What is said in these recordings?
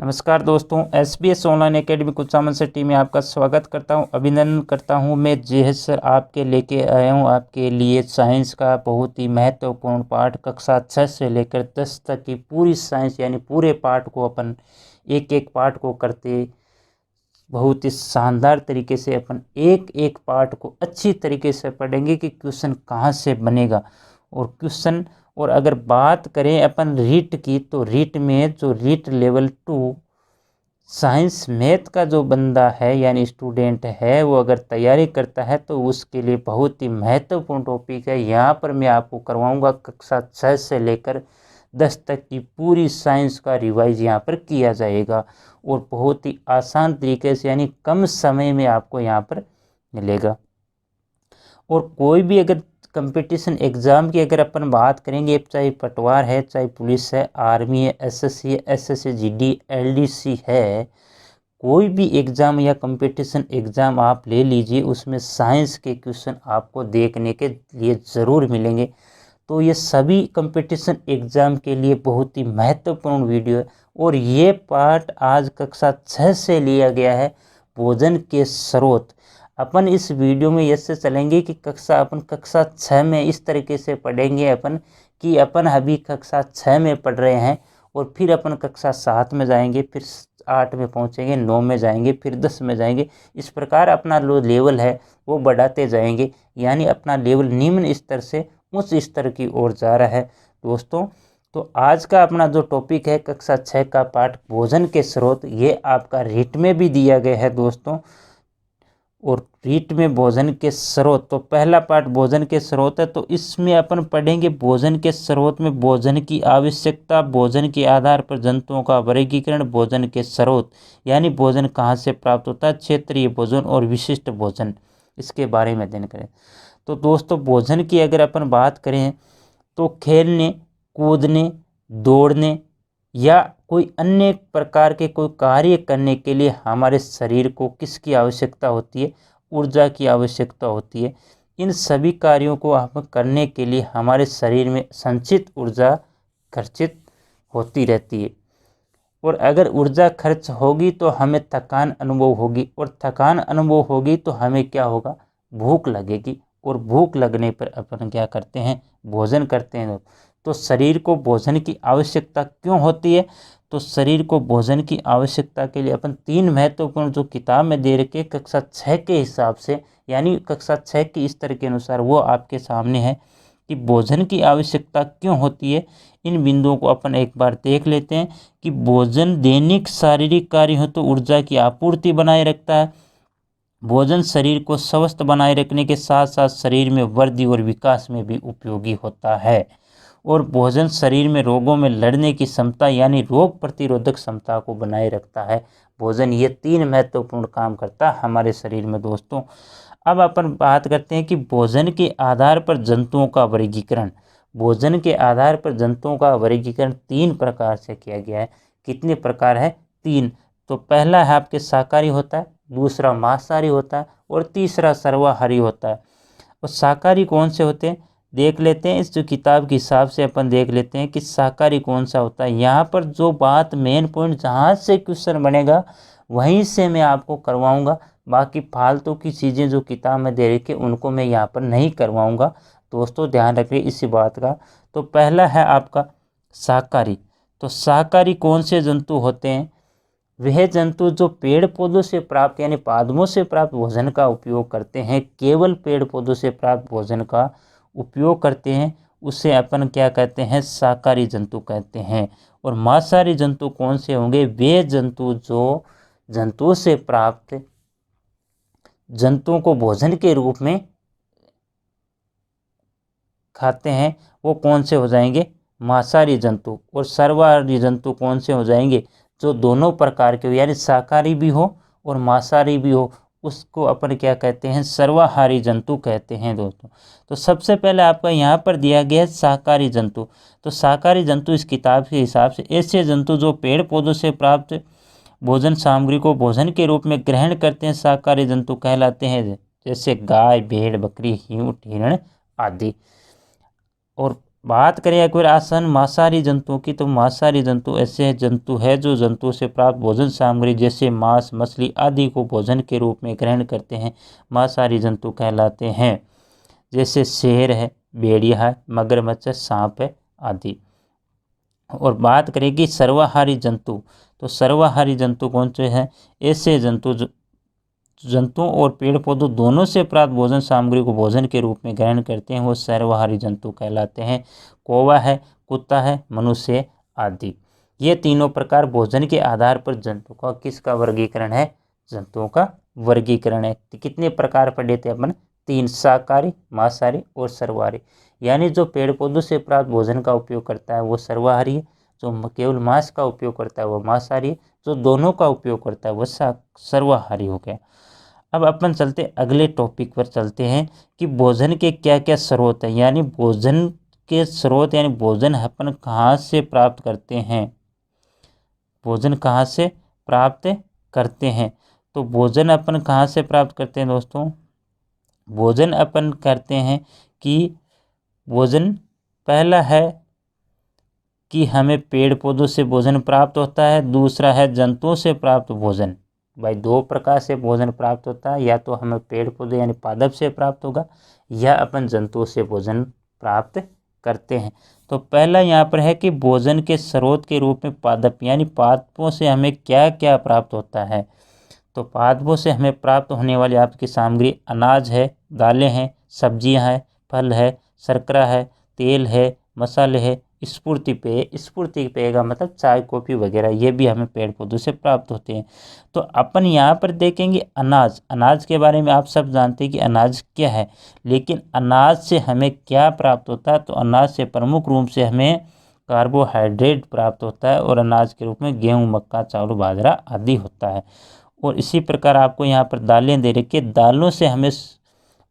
नमस्कार दोस्तों, SBS online academy Kuchaman city में आपका स्वागत करता हूं, अभिनंदन करता हूं। मैं जेएस सर आपके लेके आया हूं आपके लिए साइंस का बहुत ही महत्वपूर्ण पाठ कक्षा 6 से लेकर 10 तक की पूरी साइंस यानी पूरे पाठ को अपन एक एक पाठ को करते बहुत ही शानदार तरीके से अपन एक एक पाठ को अच्छी तरीके से पढ़ेंगे कि क्वेश्चन कहाँ से बनेगा और क्वेश्चन। और अगर बात करें अपन रीट की, तो रीट में जो रीट लेवल 2 साइंस मैथ का जो बंदा है यानी स्टूडेंट है, वो अगर तैयारी करता है तो उसके लिए बहुत ही महत्वपूर्ण टॉपिक है। यहाँ पर मैं आपको करवाऊंगा कक्षा 6 से लेकर 10 तक की पूरी साइंस का रिवाइज यहाँ पर किया जाएगा और बहुत ही आसान तरीके से यानी कम समय में आपको यहाँ पर मिलेगा। और कोई भी अगर कंपटीशन एग्ज़ाम की अगर अपन बात करेंगे, चाहे पटवार है, चाहे पुलिस है, आर्मी है, एसएससी है, एसएससी जीडी एलडीसी है, कोई भी एग्ज़ाम या कंपटीशन एग्ज़ाम आप ले लीजिए, उसमें साइंस के क्वेश्चन आपको देखने के लिए ज़रूर मिलेंगे। तो ये सभी कंपटीशन एग्ज़ाम के लिए बहुत ही महत्वपूर्ण वीडियो है और ये पार्ट आज कक्षा 6 से लिया गया है, भोजन के स्रोत। अपन इस वीडियो में ऐसे चलेंगे कि अपन कक्षा 6 में इस तरीके से पढ़ेंगे अपन कि अपन अभी कक्षा 6 में पढ़ रहे हैं और फिर अपन कक्षा 7 में जाएंगे, फिर 8 में पहुंचेंगे, 9 में जाएंगे, फिर 10 में जाएंगे। इस प्रकार अपना जो लेवल है वो बढ़ाते जाएंगे, यानी अपना लेवल निम्न स्तर से उच्च स्तर की ओर जा रहा है दोस्तों। तो आज का अपना जो टॉपिक है कक्षा 6 का पाठ भोजन के स्रोत, ये आपका रीट में भी दिया गया है दोस्तों। और रीट में भोजन के स्रोत, तो पहला पार्ट भोजन के स्रोत है, तो इसमें अपन पढ़ेंगे भोजन के स्रोत में भोजन की आवश्यकता, भोजन के आधार पर जंतुओं का वर्गीकरण, भोजन के स्रोत यानी भोजन कहाँ से प्राप्त होता है, क्षेत्रीय भोजन और विशिष्ट भोजन, इसके बारे में अध्ययन करें। तो दोस्तों भोजन की अगर अपन बात करें तो खेलने, कूदने, दौड़ने या कोई अन्य प्रकार के कोई कार्य करने के लिए हमारे शरीर को किसकी आवश्यकता होती है, ऊर्जा की आवश्यकता होती है। इन सभी कार्यों को हम करने के लिए हमारे शरीर में संचित ऊर्जा खर्चित होती रहती है और अगर ऊर्जा खर्च होगी तो हमें थकान अनुभव होगी और थकान अनुभव होगी तो हमें क्या होगा, भूख लगेगी और भूख लगने पर अपन क्या करते हैं, भोजन करते हैं। तो शरीर को भोजन की आवश्यकता क्यों होती है, तो शरीर को भोजन की आवश्यकता के लिए अपन 3 महत्वपूर्ण जो किताब में दे रखे कक्षा 6 के हिसाब से यानी कक्षा 6 की स्तर के अनुसार वो आपके सामने है कि भोजन की आवश्यकता क्यों होती है। इन बिंदुओं को अपन एक बार देख लेते हैं कि भोजन दैनिक शारीरिक कार्य हो तो ऊर्जा की आपूर्ति बनाए रखता है। भोजन शरीर को स्वस्थ बनाए रखने के साथ साथ शरीर में वृद्धि और विकास में भी उपयोगी होता है और भोजन शरीर में रोगों में लड़ने की क्षमता यानी रोग प्रतिरोधक क्षमता को बनाए रखता है। भोजन ये 3 महत्वपूर्ण काम करता है हमारे शरीर में दोस्तों। अब अपन बात करते हैं कि भोजन के आधार पर जंतुओं का वर्गीकरण। भोजन के आधार पर जंतुओं का वर्गीकरण 3 प्रकार से किया गया है। कितने प्रकार है, 3। तो पहला है आपके शाकाहारी होता है, दूसरा मांसाहारी होता है और तीसरा सर्वाहारी होता है। और शाकाहारी कौन से होते हैं देख लेते हैं, इस जो किताब के हिसाब से अपन देख लेते हैं कि शाकाहारी कौन सा होता है। यहाँ पर जो बात मेन पॉइंट जहाँ से क्वेश्चन बनेगा वहीं से मैं आपको करवाऊंगा, बाकी फालतू की चीज़ें जो किताब में दे रखी उनको मैं यहाँ पर नहीं करवाऊंगा दोस्तों, ध्यान रखिए इसी बात का। तो पहला है आपका शाकाहारी। तो शाकाहारी कौन से जंतु होते हैं, वह जंतु जो पेड़ पौधों से प्राप्त यानी पादपों से प्राप्त भोजन का उपयोग करते हैं, केवल पेड़ पौधों से प्राप्त भोजन का उपयोग करते हैं, उसे अपन क्या कहते हैं, शाकाहारी जंतु कहते हैं। और मांसाहारी जंतु कौन से होंगे, वे जंतु जो जंतुओं से प्राप्त जंतुओं को भोजन के रूप में खाते हैं, वो कौन से हो जाएंगे, मांसाहारी जंतु। और सर्वाहारी जंतु कौन से हो जाएंगे, जो दोनों प्रकार के हो यानी शाकाहारी भी हो और मांसाहारी भी हो, उसको अपन क्या कहते हैं, सर्वाहारी जंतु कहते हैं दोस्तों। तो सबसे पहले आपका यहाँ पर दिया गया है शाकाहारी जंतु। तो शाकाहारी जंतु इस किताब के हिसाब से ऐसे जंतु जो पेड़ पौधों से प्राप्त भोजन सामग्री को भोजन के रूप में ग्रहण करते हैं, शाकाहारी जंतु कहलाते हैं, जैसे गाय, भेड़, बकरी, ऊँट, हिरण आदि। और बात करें एक बार आसन मांसाहारी जंतुओं की, तो मांसाहारी जंतु ऐसे जंतु है जो जंतुओं से प्राप्त भोजन सामग्री जैसे मांस, मछली आदि को भोजन के रूप में ग्रहण करते हैं, मांसाहारी जंतु कहलाते हैं। जैसे शेर है, भेड़िया है, मगरमच्छ है, सांप है आदि। और बात करें कि सर्वाहारी जंतु, तो सर्वाहारी जंतु कौन से हैं? ऐसे जंतुओं और पेड़ पौधों दोनों से प्राप्त भोजन सामग्री को भोजन के रूप में ग्रहण करते हैं, वो सर्वाहारी जंतु कहलाते हैं। कौवा है, कुत्ता है, मनुष्य आदि। ये तीनों प्रकार भोजन के आधार पर जंतु का किसका वर्गीकरण है? जंतुओं का वर्गीकरण है। कितने प्रकार पढ़े थे अपन? 3, शाकाहारी, मांसाहारी और सर्वाहारी। यानी जो पेड़ पौधों से प्राप्त भोजन का उपयोग करता है वो सर्वाहारी है, जो केवल मांस का उपयोग करता है वो मांसाहारी है, जो दोनों का उपयोग करता है वो सर्वाहारी हो गया। अब अपन चलते अगले टॉपिक पर चलते हैं कि भोजन के क्या क्या स्रोत हैं, यानी भोजन के स्रोत, यानी भोजन अपन कहाँ से प्राप्त करते हैं, भोजन कहाँ से प्राप्त करते हैं। तो भोजन अपन कहाँ से प्राप्त करते हैं दोस्तों? भोजन अपन करते हैं कि भोजन पहला है कि हमें पेड़ पौधों से भोजन प्राप्त होता है, दूसरा है जंतुओं से प्राप्त भोजन। भाई 2 प्रकार से भोजन प्राप्त होता है, या तो हमें पेड़ पौधे यानी पादप से प्राप्त होगा, या अपन जंतुओं से भोजन प्राप्त करते हैं। तो पहला यहाँ पर है कि भोजन के स्रोत के रूप में पादप, यानी पादपों से हमें क्या क्या प्राप्त होता है। तो पादपों से हमें प्राप्त होने वाली आपकी सामग्री अनाज है, दालें हैं, सब्जियां हैं, फल है, शर्करा है, तेल है, मसाले है, स्फूर्ति पेय, स्फूर्ति पेय का मतलब चाय कॉफ़ी वगैरह, ये भी हमें पेड़ पौधों से प्राप्त होते हैं। तो अपन यहाँ पर देखेंगे अनाज। अनाज के बारे में आप सब जानते हैं कि अनाज क्या है, लेकिन अनाज से हमें क्या प्राप्त होता है? तो अनाज से प्रमुख रूप से हमें कार्बोहाइड्रेट प्राप्त होता है, और अनाज के रूप में गेहूँ, मक्का, चावल, बाजरा आदि होता है। और इसी प्रकार आपको यहाँ पर दालें दे रखी है, दालों से हमें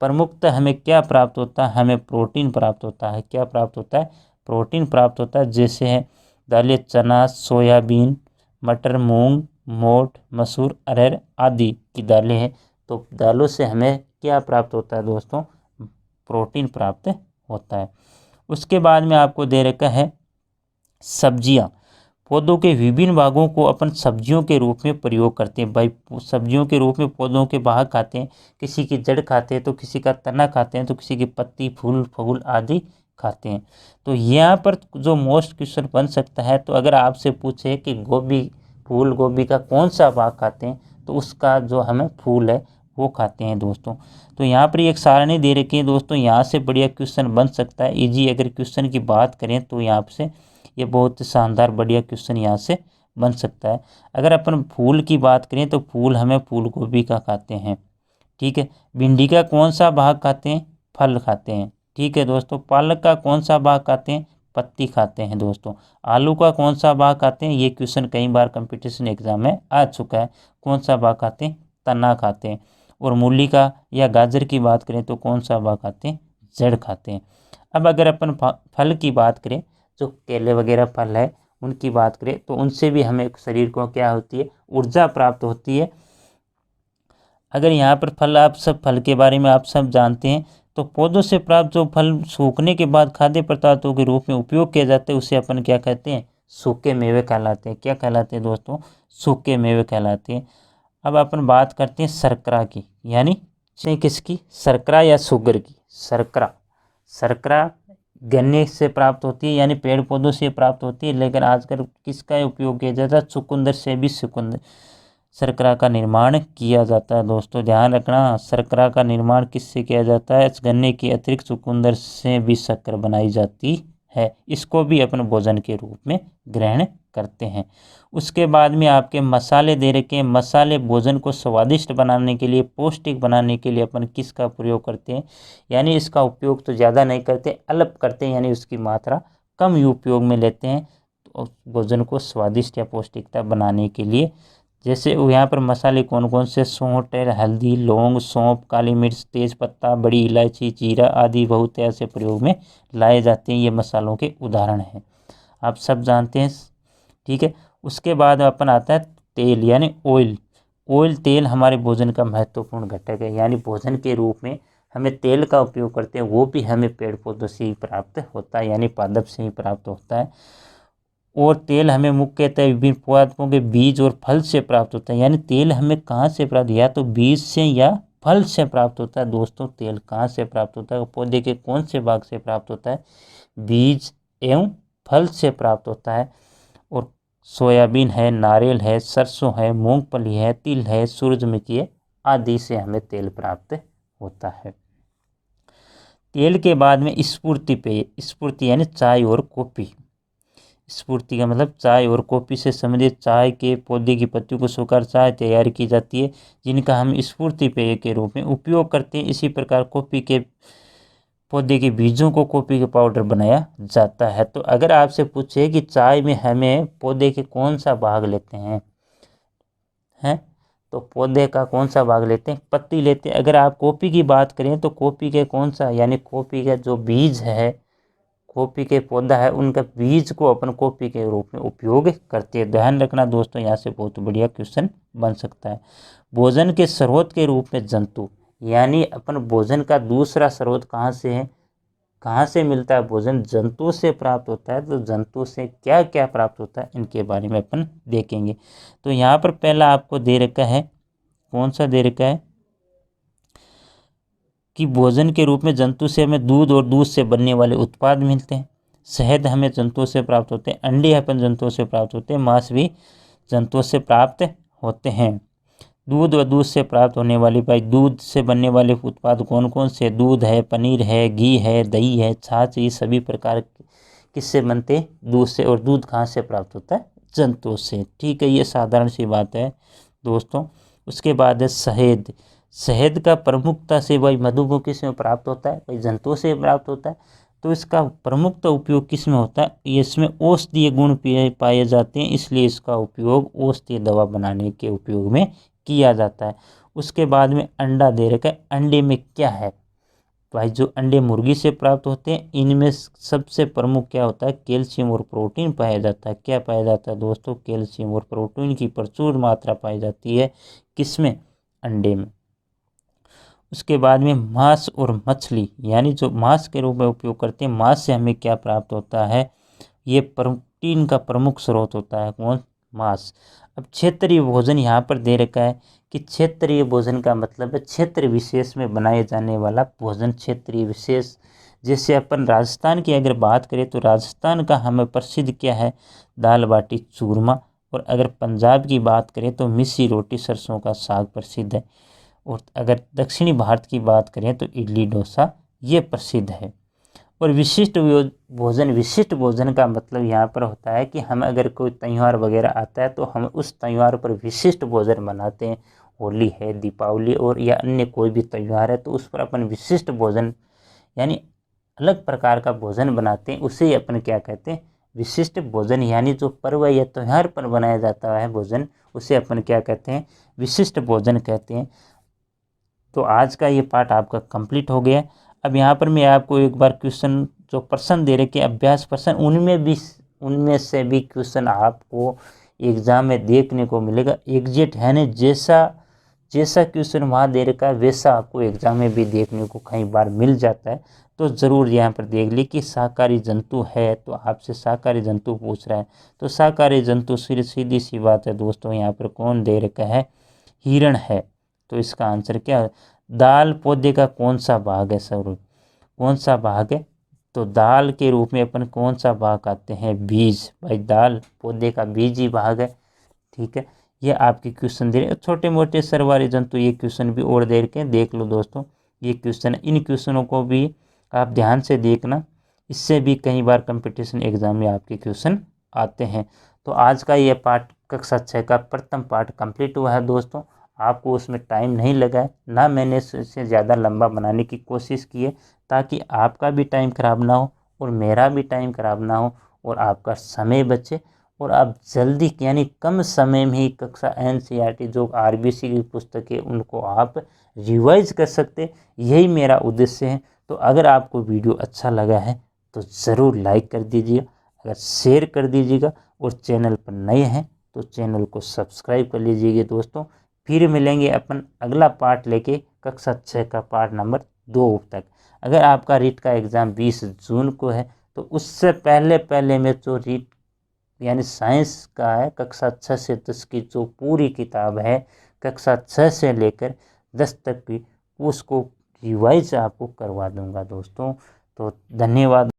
प्रमुखतः हमें क्या प्राप्त होता है? हमें प्रोटीन प्राप्त होता है। क्या प्राप्त होता है? प्रोटीन प्राप्त होता है। जैसे है दालें चना, सोयाबीन, मटर, मूंग, मोठ, मसूर, अरहर आदि की दालें हैं। तो दालों से हमें क्या प्राप्त होता है दोस्तों? प्रोटीन प्राप्त होता है। उसके बाद में आपको दे रखा है सब्जियां। पौधों के विभिन्न भागों को अपन सब्जियों के रूप में प्रयोग करते हैं। भाई सब्जियों के रूप में पौधों के भाग खाते हैं, किसी की जड़ खाते हैं, तो किसी का तना खाते हैं, तो किसी की पत्ती, फूल, फूल आदि खाते हैं। तो यहाँ पर जो मोस्ट क्वेश्चन बन सकता है, तो अगर आपसे पूछे कि गोभी, फूल गोभी का कौन सा भाग खाते हैं, तो उसका जो हमें फूल है वो खाते हैं दोस्तों। तो यहाँ पर एक सारणी दे रखी है दोस्तों, यहाँ से बढ़िया क्वेश्चन बन सकता है इजी। अगर क्वेश्चन की बात करें तो यहाँ से ये बहुत शानदार बढ़िया क्वेश्चन यहाँ से बन सकता है। अगर अपन फूल की बात करें तो फूल हमें फूल गोभी का खाते हैं, ठीक है। भिंडी का कौन सा भाग खाते हैं? फल खाते हैं, ठीक है दोस्तों। पालक का कौन सा भाग खाते हैं? पत्ती खाते हैं दोस्तों। आलू का कौन सा भाग खाते हैं? ये क्वेश्चन कई बार कंपटीशन एग्जाम में आ चुका है। कौन सा भाग खाते हैं? तना खाते हैं। और मूली का या गाजर की बात करें तो कौन सा भाग खाते हैं? जड़ खाते हैं। अब अगर अपन फल की बात करें, जो केले वगैरह फल है उनकी बात करें, तो उनसे भी हमें शरीर को क्या होती है? ऊर्जा प्राप्त होती है। अगर यहाँ पर फल, आप सब फल के बारे में आप सब जानते हैं, तो पौधों से प्राप्त जो फल सूखने के बाद खाद्य पदार्थों के रूप में उपयोग किया जाता है, उसे अपन क्या कहते हैं? सूखे मेवे कहलाते हैं। क्या कहलाते हैं दोस्तों? सूखे मेवे कहलाते हैं। अब अपन बात करते हैं शर्करा की, यानी किसकी? शर्करा या शुगर की। शर्करा, शर्करा गन्ने से प्राप्त होती है, यानी पेड़ पौधों से प्राप्त होती है, लेकिन आजकल किसका उपयोग किया जाता है? चुकंदर से भी शर्करा का निर्माण किया जाता है दोस्तों। ध्यान रखना, शर्करा का निर्माण किससे किया जाता है? गन्ने के अतिरिक्त चुकंदर से भी शक्कर बनाई जाती है। इसको भी अपन भोजन के रूप में ग्रहण करते हैं। उसके बाद में आपके मसाले दे रखे हैं। मसाले भोजन को स्वादिष्ट बनाने के लिए, पौष्टिक बनाने के लिए अपन किसका प्रयोग करते हैं? यानी इसका उपयोग तो ज़्यादा नहीं करते, अल्प करते हैं, यानी उसकी मात्रा कम ही उपयोग में लेते हैं, तो भोजन को स्वादिष्ट या पौष्टिकता बनाने के लिए। जैसे यहाँ पर मसाले कौन कौन से? सौंठ, हल्दी, लौंग, सौंफ, काली मिर्च, तेज पत्ता, बड़ी इलायची, जीरा आदि बहुत ऐसे प्रयोग में लाए जाते हैं। ये मसालों के उदाहरण हैं, आप सब जानते हैं, ठीक है। उसके बाद अपन आता है तेल, यानी ऑयल। ऑयल तेल हमारे भोजन का महत्वपूर्ण घटक है, यानी भोजन के रूप में हमें तेल का उपयोग करते हैं वो भी हमें पेड़ पौधों से ही प्राप्त होता है, यानी पादप से ही प्राप्त होता है। और तेल हमें मुख्यतः विभिन्न पदार्थों के बीज और फल से प्राप्त होता है। यानी तेल हमें कहाँ से प्राप्त, या तो बीज से या फल से प्राप्त होता है। दोस्तों तेल कहाँ से प्राप्त होता है, पौधे के कौन से भाग से प्राप्त होता है, बीज एवं फल से प्राप्त होता है। और सोयाबीन है, नारियल है, सरसों है, मूंगफली है, तिल है, सूरजमुखी है, आदि से हमें तेल प्राप्त होता है। तेल के बाद में स्फूर्ति पेय, स्फूर्ति यानी चाय और कॉफ़ी। स्फूर्ति का मतलब चाय और कॉफ़ी से संबंधित चाय के पौधे की पत्तियों को सुखाकर चाय तैयार की जाती है, जिनका हम स्फूर्ति पेय के रूप में उपयोग करते हैं। इसी प्रकार कॉफ़ी के पौधे के बीजों को कॉफ़ी का पाउडर बनाया जाता है। तो अगर आपसे पूछे कि चाय में हमें पौधे के कौन सा भाग लेते हैं तो पौधे का कौन सा भाग लेते हैं, पत्ती लेते हैं। अगर आप कॉफ़ी की बात करें तो कॉफ़ी के कौन सा, यानी कॉफ़ी का जो बीज है, कॉफ़ी के पौधा है, उनका बीज को अपन कॉफ़ी के रूप में उपयोग करते हैं। ध्यान रखना दोस्तों, यहाँ से बहुत बढ़िया क्वेश्चन बन सकता है। भोजन के स्रोत के रूप में जंतु, यानी अपन भोजन का दूसरा स्रोत कहाँ से है, कहाँ से मिलता है भोजन, जंतु से प्राप्त होता है। तो जंतु से क्या क्या प्राप्त होता है इनके बारे में अपन देखेंगे। तो यहाँ पर पहला आपको दे रखा है, कौन सा दे रखा है कि भोजन के रूप में जंतु से हमें दूध और दूध से बनने वाले उत्पाद मिलते हैं। शहद हमें जंतुओं से प्राप्त होते हैं, अंडे अपन जंतुओं से प्राप्त होते हैं, मांस भी जंतुओं से प्राप्त होते हैं। दूध व दूध से प्राप्त होने वाली, भाई दूध से बनने वाले उत्पाद कौन कौन से, दूध है, पनीर है, घी है, दही है, छाछ, ये सभी प्रकार किससे बनते हैं, दूध से। और दूध कहाँ से प्राप्त होता है, जंतुओं से। ठीक है, ये साधारण सी बात है दोस्तों। उसके बाद है शहद। शहद का प्रमुखता से भाई मधुमक्खी किस में प्राप्त होता है, भाई जंतुओं से प्राप्त होता है। तो इसका प्रमुखता उपयोग किस में होता है, इसमें औषधीय गुण पाए जाते हैं, इसलिए इसका उपयोग औषधीय दवा बनाने के उपयोग में किया जाता है। उसके बाद में अंडा दे रखा है। अंडे में क्या है, भाई जो अंडे मुर्गी से प्राप्त होते हैं, इनमें सबसे प्रमुख क्या होता है, कैल्शियम और प्रोटीन पाया जाता है। क्या पाया जाता है दोस्तों, कैल्शियम और प्रोटीन की प्रचुर मात्रा पाई जाती है, किसमें, अंडे में। उसके बाद में मांस और मछली, यानी जो मांस के रूप में उपयोग करते हैं, मांस से हमें क्या प्राप्त होता है, ये प्रोटीन का प्रमुख स्रोत होता है, कौन, मांस। अब क्षेत्रीय भोजन यहाँ पर दे रखा है कि क्षेत्रीय भोजन का मतलब है क्षेत्र विशेष में बनाए जाने वाला भोजन, क्षेत्रीय विशेष। जैसे अपन राजस्थान की अगर बात करें तो राजस्थान का हमें प्रसिद्ध क्या है, दाल बाटी चूरमा। और अगर पंजाब की बात करें तो मिस्सी रोटी सरसों का साग प्रसिद्ध है। और अगर दक्षिणी भारत की बात करें तो इडली डोसा ये प्रसिद्ध है। और विशिष्ट भोजन, विशिष्ट भोजन का मतलब यहाँ पर होता है कि हम अगर कोई त्यौहार वगैरह आता है तो हम उस त्यौहार पर विशिष्ट भोजन बनाते हैं। होली है, दीपावली और या अन्य कोई भी त्यौहार है तो उस पर अपन विशिष्ट भोजन यानी अलग प्रकार का भोजन बनाते हैं, उसे अपन क्या कहते हैं, विशिष्ट भोजन। यानी जो पर्व या त्यौहार पर बनाया जाता है भोजन, उसे अपन क्या कहते हैं, विशिष्ट भोजन कहते हैं। तो आज का ये पार्ट आपका कंप्लीट हो गया। अब यहाँ पर मैं आपको एक बार क्वेश्चन जो प्रश्न दे रखे अभ्यास प्रश्न, उनमें से भी क्वेश्चन आपको एग्जाम में देखने को मिलेगा। एग्जैक्ट है ना, जैसा क्वेश्चन वहाँ दे रखा है वैसा आपको एग्जाम में भी देखने को कई बार मिल जाता है। तो ज़रूर यहाँ पर देख ली कि शाकाहारी जंतु है, तो आपसे शाकाहारी जंतु पूछ रहा है। तो शाकाहारी जंतु सीधी सी बात है दोस्तों, यहाँ पर कौन दे रखा है, हिरण है। तो इसका आंसर क्या है, दाल पौधे का कौन सा भाग है, सर कौन सा भाग है, तो दाल के रूप में अपन कौन सा भाग आते हैं, बीज। भाई दाल पौधे का बीज ही भाग है। ठीक है, ये आपके क्वेश्चन दे रहे, छोटे मोटे सरवारी जंतु ये क्वेश्चन भी और दे के देख लो दोस्तों। ये क्वेश्चन, इन क्वेश्चनों को भी आप ध्यान से देखना, इससे भी कई बार कंपटीशन एग्जाम में आपके क्वेश्चन आते हैं। तो आज का ये पार्ट कक्षा 6 का प्रथम पार्ट कंप्लीट हुआ है दोस्तों। आपको उसमें टाइम नहीं लगा है, ना मैंने इससे ज़्यादा लंबा बनाने की कोशिश की है, ताकि आपका भी टाइम ख़राब ना हो और मेरा भी टाइम ख़राब ना हो और आपका समय बचे और आप जल्दी यानी कम समय में ही कक्षा NCERT जो RBC की पुस्तक है उनको आप रिवाइज कर सकते, यही मेरा उद्देश्य है। तो अगर आपको वीडियो अच्छा लगा है तो ज़रूर लाइक कर दीजिए, अगर शेयर कर दीजिएगा और चैनल पर नए हैं तो चैनल को सब्सक्राइब कर लीजिएगा दोस्तों। फिर मिलेंगे अपन अगला पार्ट लेके, कक्षा 6 का पार्ट नंबर 2 तक। अगर आपका रीट का एग्ज़ाम 20 जून को है तो उससे पहले पहले में जो रीट यानी साइंस का है कक्षा 6 से 10 की जो पूरी किताब है, कक्षा 6 से लेकर 10 तक की, उसको रिवाइज आपको करवा दूंगा दोस्तों। तो धन्यवाद।